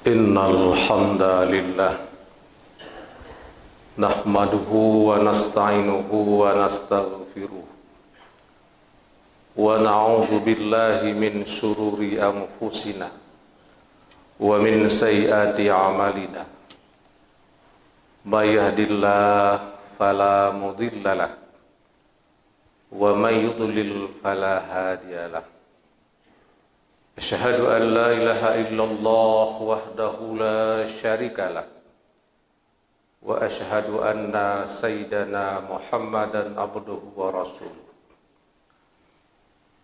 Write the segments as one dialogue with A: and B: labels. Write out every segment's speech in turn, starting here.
A: Innal hamdalillah nahmaduhu wa nasta'inuhu wa nastaghfiruh wa na'udzu billahi min shururi anfusina wa min sayyiati a'malina may yahdihillahu fala mudhillalah wa may yudlil fala hadiyalah. Asyhadu an la ilaha illallah wahdahu la syarikalah wa asyhadu anna sayyidana Muhammadan abduhu wa rasuluh.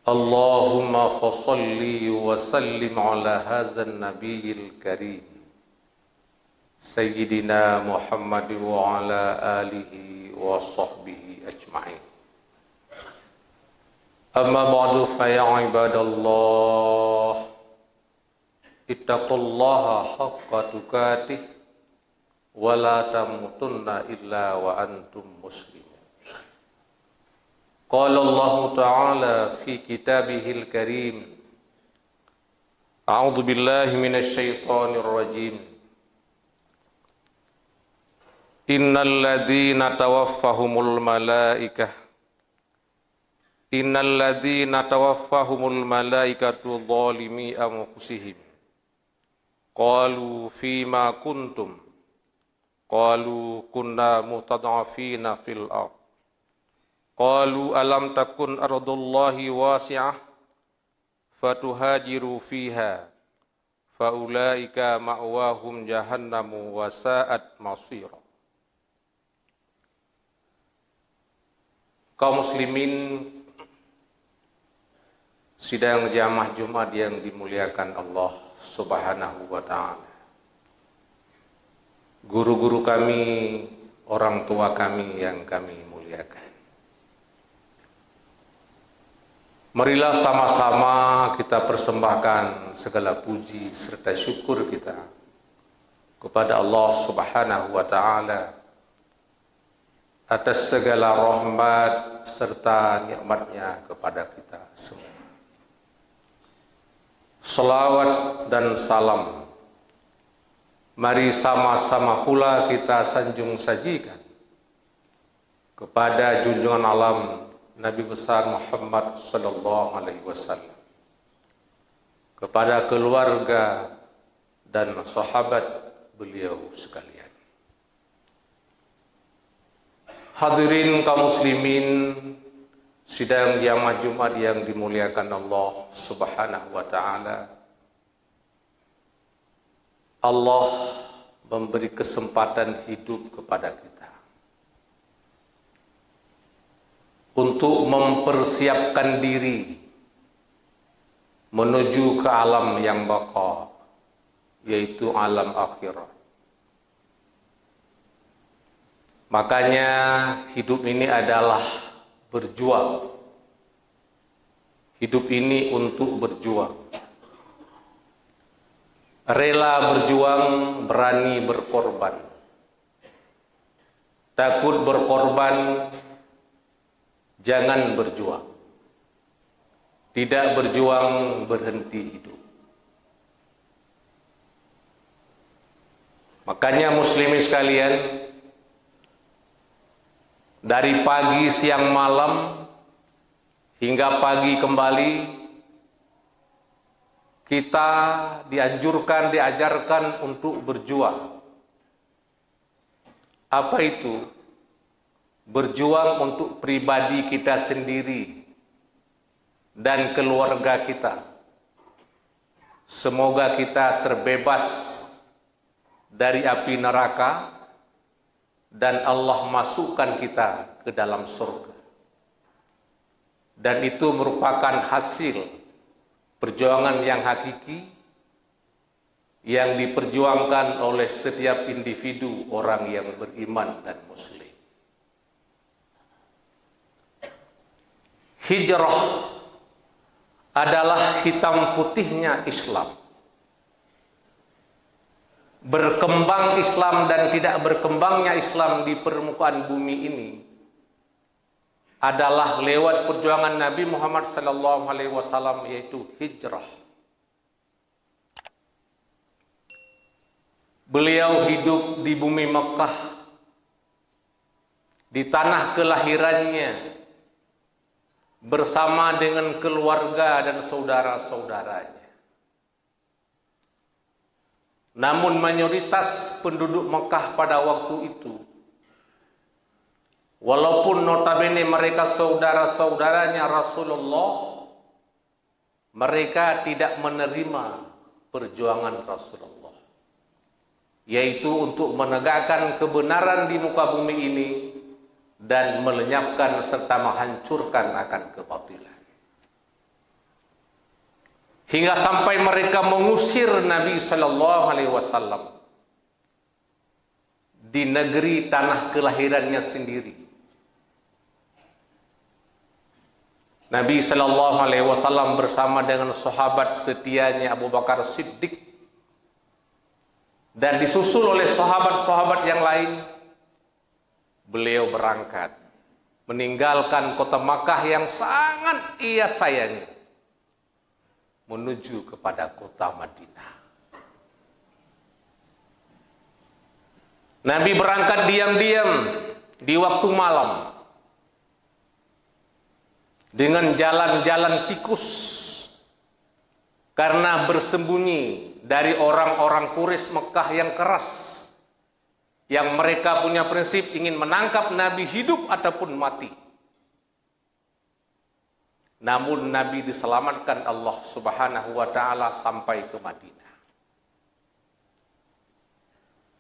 A: Allahumma fassalli wa sallim ala hadzal nabiyil karim sayyidina Muhammad wa ala alihi wa sahbihi ajma'in. Amma ba'du fa ya ibadallah ittaqullaha haqqa tuqatih wa la tamutunna illa wa antum muslimun. Qala Allah Ta'ala fi kitabihil karim A'udzu billahi minasy syaithanir rajim. Innal ladzina tawaffahumul malaikah Innal ladzina tawaffahumul malaikatu dzalimi anfusihim qalu fima kuntum qalu kunna mustad'afina fil ardh qalu alam takun ardullahi wasi'ah fatuhajiru fiha faulaika ma'wahum jahannamu wa sa'at masira. Kaum muslimin sidang jamaah Jumat yang dimuliakan Allah Subhanahu wa ta'ala. Guru-guru kami, orang tua kami yang kami muliakan. Marilah sama-sama kita persembahkan segala puji serta syukur kita kepada Allah Subhanahu wa ta'ala atas segala rahmat serta nikmatnya kepada kita semua. Salawat dan salam mari sama-sama pula kita sanjung sajikan kepada junjungan alam Nabi besar Muhammad sallallahu alaihi wasallam, kepada keluarga dan sahabat beliau sekalian. Hadirin kaum muslimin sidang jamaah Jumat yang dimuliakan Allah Subhanahu wa ta'ala. Allah memberi kesempatan hidup kepada kita untuk mempersiapkan diri menuju ke alam yang baqa, yaitu alam akhirat. Makanya hidup ini adalah berjuang. Hidup ini untuk berjuang. Rela berjuang, berani berkorban. Takut berkorban, jangan berjuang. Tidak berjuang, berhenti hidup. Makanya muslimin sekalian, dari pagi, siang, malam, hingga pagi kembali, kita dianjurkan, diajarkan untuk berjuang. Apa itu? Berjuang untuk pribadi kita sendiri dan keluarga kita. Semoga kita terbebas dari api neraka dan Allah masukkan kita ke dalam surga. Dan itu merupakan hasil perjuangan yang hakiki yang diperjuangkan oleh setiap individu orang yang beriman dan muslim. Hijrah adalah hitam putihnya Islam. Berkembang Islam dan tidak berkembangnya Islam di permukaan bumi ini adalah lewat perjuangan Nabi Muhammad SAW, yaitu hijrah. Beliau hidup di bumi Mekah, di tanah kelahirannya, bersama dengan keluarga dan saudara-saudaranya. Namun mayoritas penduduk Mekah pada waktu itu, walaupun notabene mereka saudara-saudaranya Rasulullah, mereka tidak menerima perjuangan Rasulullah, yaitu untuk menegakkan kebenaran di muka bumi ini dan melenyapkan serta menghancurkan akan kebatilan. Hingga sampai mereka mengusir Nabi Sallallahu Alaihi Wasallam di negeri tanah kelahirannya sendiri. Nabi Sallallahu Alaihi Wasallam bersama dengan sahabat setianya Abu Bakar Siddiq dan disusul oleh sahabat-sahabat yang lain, beliau berangkat meninggalkan kota Makkah yang sangat ia sayangi menuju kepada kota Madinah. Nabi berangkat diam-diam di waktu malam dengan jalan-jalan tikus karena bersembunyi dari orang-orang Quraisy Mekah yang keras, yang mereka punya prinsip ingin menangkap Nabi hidup ataupun mati. Namun Nabi diselamatkan Allah Subhanahu wa taala sampai ke Madinah.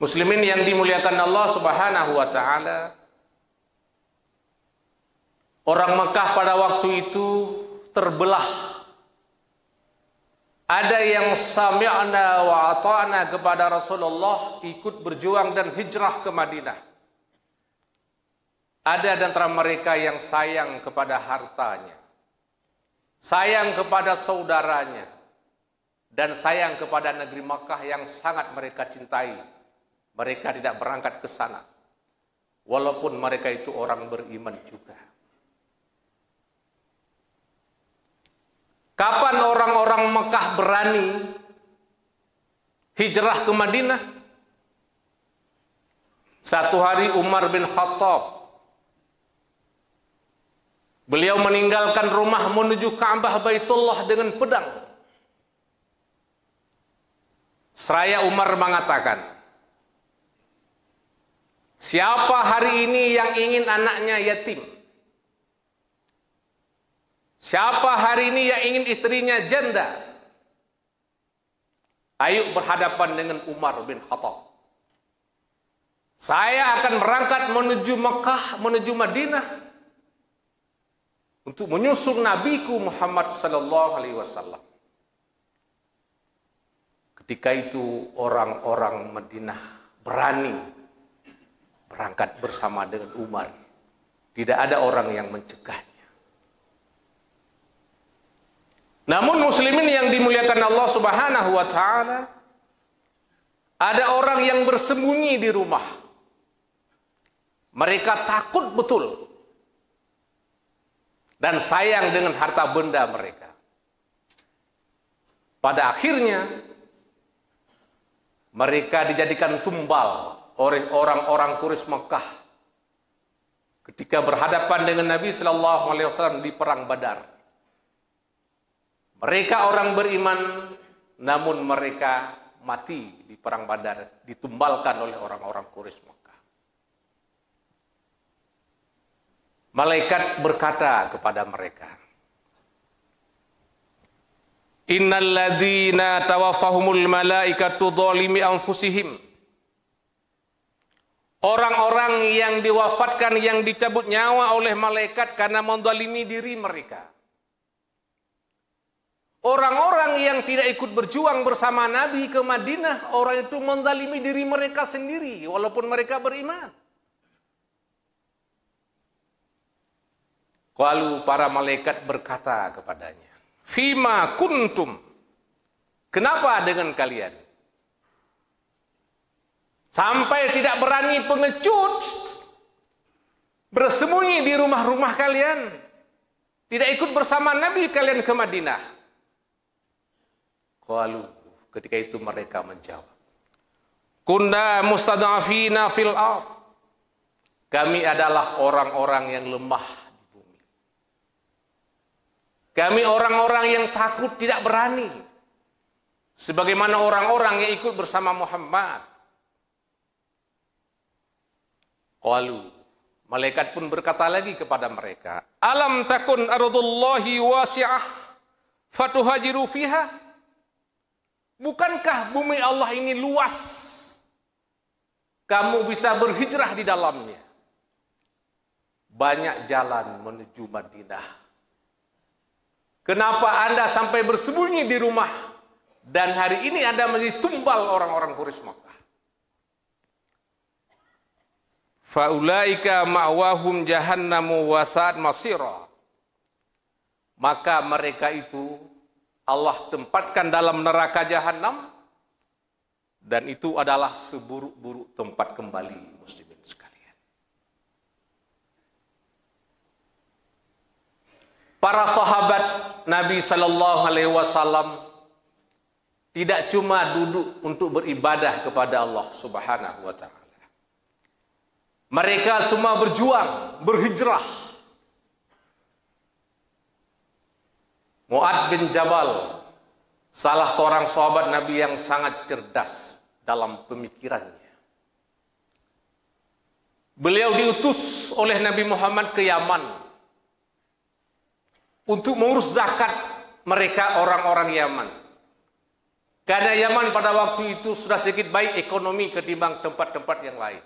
A: Muslimin yang dimuliakan Allah Subhanahu wa taala, orang Mekah pada waktu itu terbelah. Ada yang sami'na wa ata'na kepada Rasulullah, ikut berjuang dan hijrah ke Madinah. Ada di antara mereka yang sayang kepada hartanya, sayang kepada saudaranya, dan sayang kepada negeri Makkah yang sangat mereka cintai. Mereka tidak berangkat ke sana, walaupun mereka itu orang beriman juga. Kapan orang-orang Mekah berani hijrah ke Madinah? Satu hari Umar bin Khattab, beliau meninggalkan rumah menuju Ka'bah Baitullah dengan pedang. Seraya Umar mengatakan, siapa hari ini yang ingin anaknya yatim? Siapa hari ini yang ingin istrinya janda? Ayo berhadapan dengan Umar bin Khattab. Saya akan berangkat menuju Mekah, menuju Madinah untuk menyusul Nabiku Muhammad sallallahu alaihi wasallam. Ketika itu orang-orang Madinah berani berangkat bersama dengan Umar. Tidak ada orang yang mencegahnya. Namun muslimin yang dimuliakan Allah Subhanahu wa taala, ada orang yang bersembunyi di rumah. Mereka takut betul dan sayang dengan harta benda mereka. Pada akhirnya mereka dijadikan tumbal oleh orang-orang Quraisy Mekah ketika berhadapan dengan Nabi sallallahu alaihi wasallam di perang Badar. Mereka orang beriman, namun mereka mati di perang Badar, ditumbalkan oleh orang-orang Quraisy Mekah. Malaikat berkata kepada mereka, Innal ladzina tawaffahumul malaikatu dzalimi anfusihim. Orang-orang yang diwafatkan, yang dicabut nyawa oleh malaikat karena menzalimi diri mereka. Orang-orang yang tidak ikut berjuang bersama Nabi ke Madinah, orang itu menzalimi diri mereka sendiri, walaupun mereka beriman. Lalu para malaikat berkata kepadanya, Fima kuntum, kenapa dengan kalian? Sampai tidak berani pengecut, bersembunyi di rumah-rumah kalian, tidak ikut bersama Nabi kalian ke Madinah. Qalu, ketika itu mereka menjawab, kunna mustad'afina fil ard. Kami adalah orang-orang yang lemah di bumi. Kami orang-orang yang takut, tidak berani. Sebagaimana orang-orang yang ikut bersama Muhammad. Qalu, malaikat pun berkata lagi kepada mereka, alam takun ardullahi wasi'ah fatuhajiru fiha? Bukankah bumi Allah ini luas? Kamu bisa berhijrah di dalamnya. Banyak jalan menuju Madinah. Kenapa Anda sampai bersembunyi di rumah? Dan hari ini Anda menjadi tumbal orang-orang Quraisy Makkah. Faulaika ma'wahum jahannamu wasa'at masira. Maka mereka itu Allah tempatkan dalam neraka jahanam, dan itu adalah seburuk-buruk tempat kembali muslimin sekalian. Para sahabat Nabi sallallahu alaihi wasallam tidak cuma duduk untuk beribadah kepada Allah Subhanahu wa taala. Mereka semua berjuang, berhijrah. Mu'adz bin Jabal, salah seorang sahabat Nabi yang sangat cerdas dalam pemikirannya. Beliau diutus oleh Nabi Muhammad ke Yaman untuk mengurus zakat mereka orang-orang Yaman. Karena Yaman pada waktu itu sudah sedikit baik ekonomi ketimbang tempat-tempat yang lain.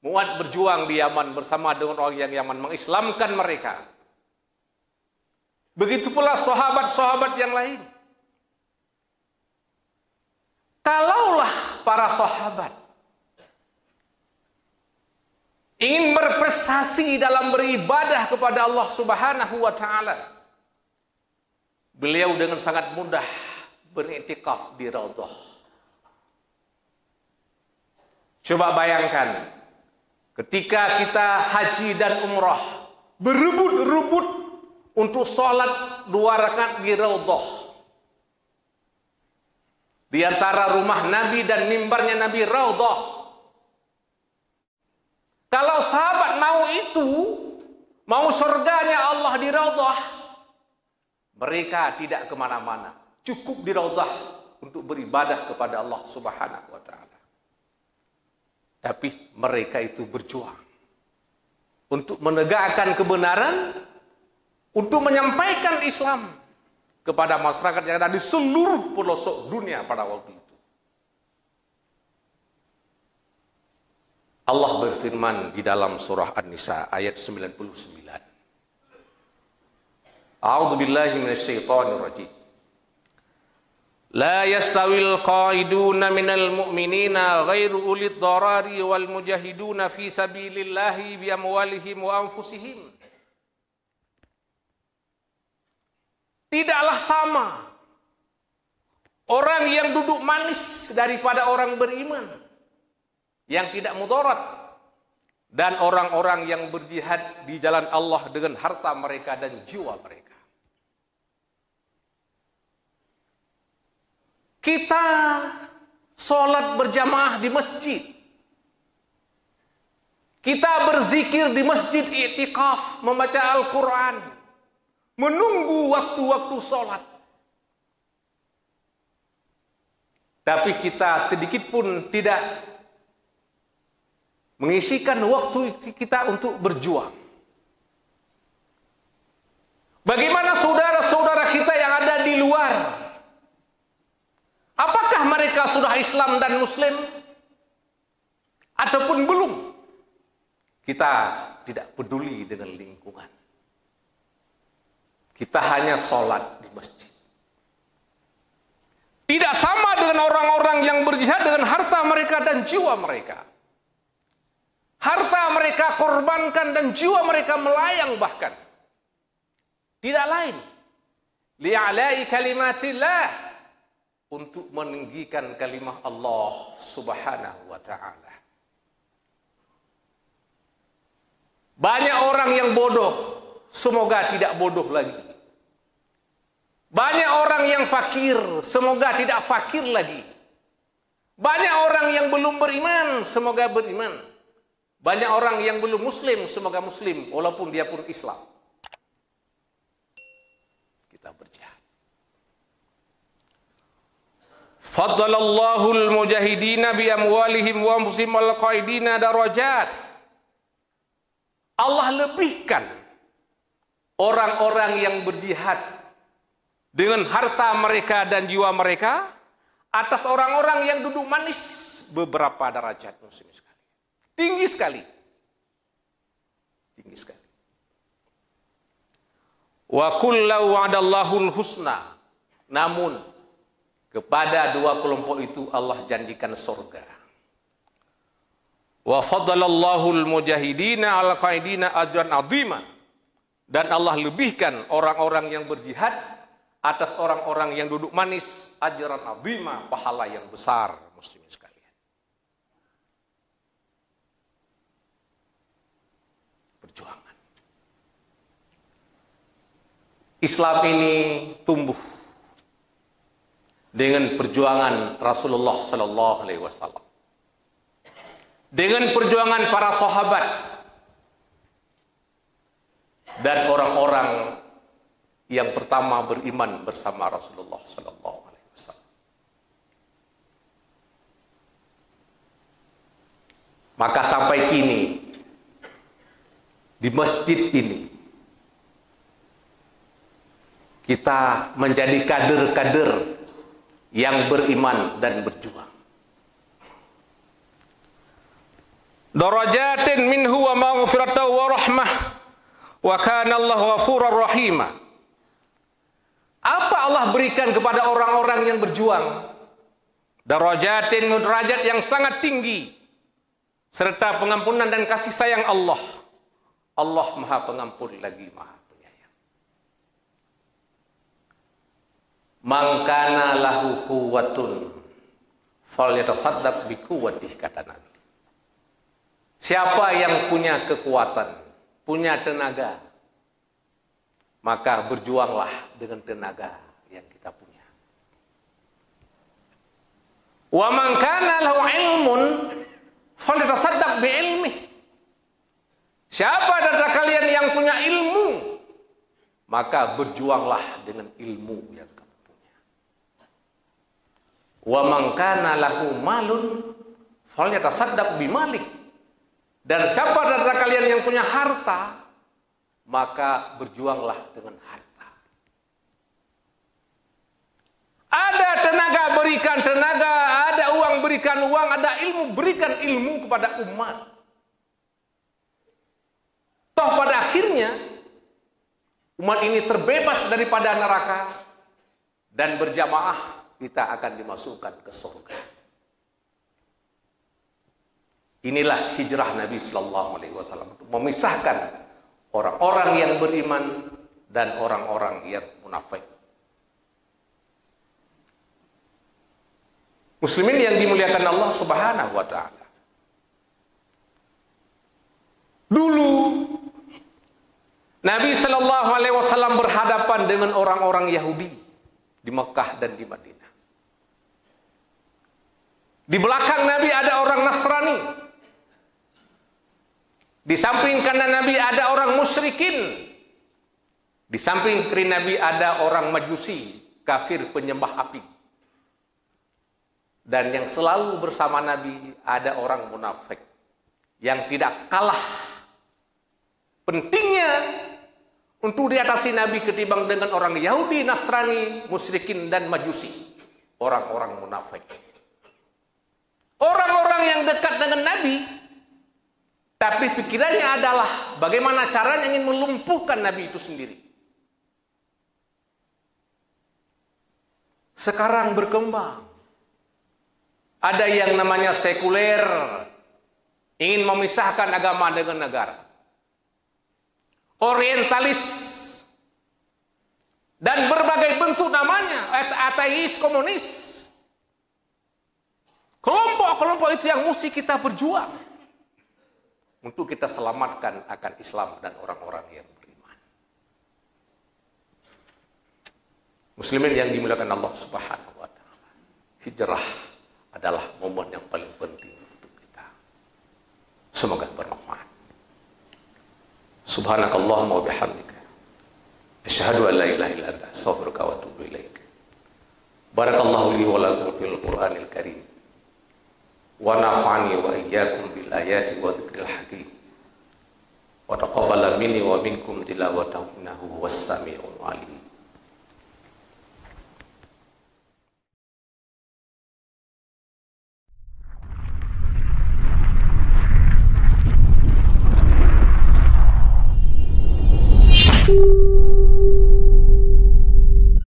A: Mu'adz berjuang di Yaman bersama dengan orang yang Yaman, mengislamkan mereka. Begitu pula sahabat-sahabat yang lain. Kalaulah para sahabat ingin berprestasi dalam beribadah kepada Allah Subhanahu wa taala, beliau dengan sangat mudah beriktikaf di Raudhah. Coba bayangkan, ketika kita haji dan umrah, berebut-rebut untuk sholat 2 rakaat di Raudhah. Di antara rumah Nabi dan mimbarnya Nabi, Raudhah. Kalau sahabat mau itu, mau surganya Allah di Raudhah, mereka tidak kemana-mana. Cukup di Raudhah untuk beribadah kepada Allah Subhanahu wa ta'ala. Tapi mereka itu berjuang untuk menegakkan kebenaran, untuk menyampaikan Islam kepada masyarakat yang ada di seluruh pelosok dunia pada waktu itu. Allah berfirman di dalam surah An-Nisa ayat 99. A'udzu billahi minasyaitonir rajim. La yastawil qa'iduna minal mu'minina ghairu ulid darari wal mujahiduna fi sabilillahi bi amwalihim wa anfusihim. Tidaklah sama orang yang duduk manis daripada orang beriman yang tidak mudarat, dan orang-orang yang berjihad di jalan Allah dengan harta mereka dan jiwa mereka. Kita sholat berjamaah di masjid. Kita berzikir di masjid, i'tikaf, membaca Al-Quran, menunggu waktu-waktu sholat. Tapi kita sedikit pun tidak mengisikan waktu kita untuk berjuang. Bagaimana saudara-saudara kita yang ada di luar? Apakah mereka sudah Islam dan Muslim? Ataupun belum? Kita tidak peduli dengan lingkungan. Kita hanya sholat di masjid. Tidak sama dengan orang-orang yang berjihad dengan harta mereka dan jiwa mereka. Harta mereka korbankan dan jiwa mereka melayang bahkan. Tidak lain. Li'ala'i kalimatillah. Untuk meninggikan kalimah Allah Subhanahu wa ta'ala. Banyak orang yang bodoh, semoga tidak bodoh lagi. Banyak orang yang fakir, semoga tidak fakir lagi. Banyak orang yang belum beriman, semoga beriman. Banyak orang yang belum muslim, semoga muslim, walaupun dia pun Islam. Kita berjihad. Faddalallahu al-mujahidina bi amwalihim wa anfusihim wal qaidina darajat. Allah lebihkan orang-orang yang berjihad dengan harta mereka dan jiwa mereka atas orang-orang yang duduk manis beberapa derajat, muslimin sekali. Tinggi sekali. Tinggi sekali. Wa kullu wa'adallahu al-husna. Namun kepada dua kelompok itu Allah janjikan surga. Wa faddalallahu al-mujahidina 'ala qaidina ajran 'azima. Dan Allah lebihkan orang-orang yang berjihad atas orang-orang yang duduk manis ajran 'azima, pahala yang besar, muslimin sekalian. Perjuangan. Islam ini tumbuh dengan perjuangan Rasulullah Sallallahu Alaihi Wasallam, dengan perjuangan para sahabat dan orang-orang yang pertama beriman bersama Rasulullah Sallallahu Alaihi Wasallam. Maka sampai kini di masjid ini kita menjadi kader-kader yang beriman dan berjuang. Darajatin minhu wa maghfiratan wa rahmah wa kana Allahu ghafurur rahima. Apa Allah berikan kepada orang-orang yang berjuang? Darajatin, derajat yang sangat tinggi serta pengampunan dan kasih sayang Allah. Allah Maha Pengampun lagi Maha Penyayang. Man kana lahu quwwatun falyatasaddaq bi quwwatihi, kata Nabi. Siapa yang punya kekuatan, punya tenaga, maka berjuanglah dengan tenaga yang kita punya. Wa man kana lahu ilmun falyatasaddaq bi ilmihi. Siapa dari kalian yang punya ilmu, maka berjuanglah dengan ilmu yang kamu punya. Wa man kana lahu malun falyatasaddaq bimalih. Dan siapa dari kalian yang punya harta, maka berjuanglah dengan harta. Ada tenaga berikan tenaga, ada uang berikan uang, ada ilmu berikan ilmu kepada umat. Toh pada akhirnya umat ini terbebas daripada neraka dan berjamaah kita akan dimasukkan ke surga. Inilah hijrah Nabi Sallallahu Alaihi Wasallam untuk memisahkan orang-orang yang beriman dan orang-orang yang munafik. Muslimin yang dimuliakan Allah Subhanahu Wa Taala. Dulu Nabi Sallallahu Alaihi Wasallam berhadapan dengan orang-orang Yahudi di Mekah dan di Madinah. Di belakang Nabi ada orang Nasrani. Di samping kanan Nabi ada orang musyrikin. Di samping kiri Nabi ada orang Majusi, kafir penyembah api. Dan yang selalu bersama Nabi ada orang munafik yang tidak kalah pentingnya untuk diatasi Nabi ketimbang dengan orang Yahudi, Nasrani, musyrikin dan Majusi, orang-orang munafik. Orang-orang yang dekat dengan Nabi, tapi pikirannya adalah bagaimana caranya ingin melumpuhkan Nabi itu sendiri. Sekarang berkembang. Ada yang namanya sekuler, ingin memisahkan agama dengan negara. Orientalis, dan berbagai bentuk namanya, ateis, komunis. Kelompok-kelompok itu yang mesti kita berjuang untuk kita selamatkan akan Islam dan orang-orang yang beriman. Muslimin yang dimuliakan Allah Subhanahu Wa Taala. Hijrah adalah momen yang paling penting untuk kita. Semoga bermanfaat. Subhanakallahumma wa bihamdika asyhadu an la ilaha illa anta astaghfiruka wa atubu ilaik. Barakallahu li wa lakum fil Qur'anil Karim. Wa nafa'ani wa iyyakum bil ayati wa dzikril hakim. Wa taqabbala minni wa minkum tilawatahu innahu huwas samiul alim.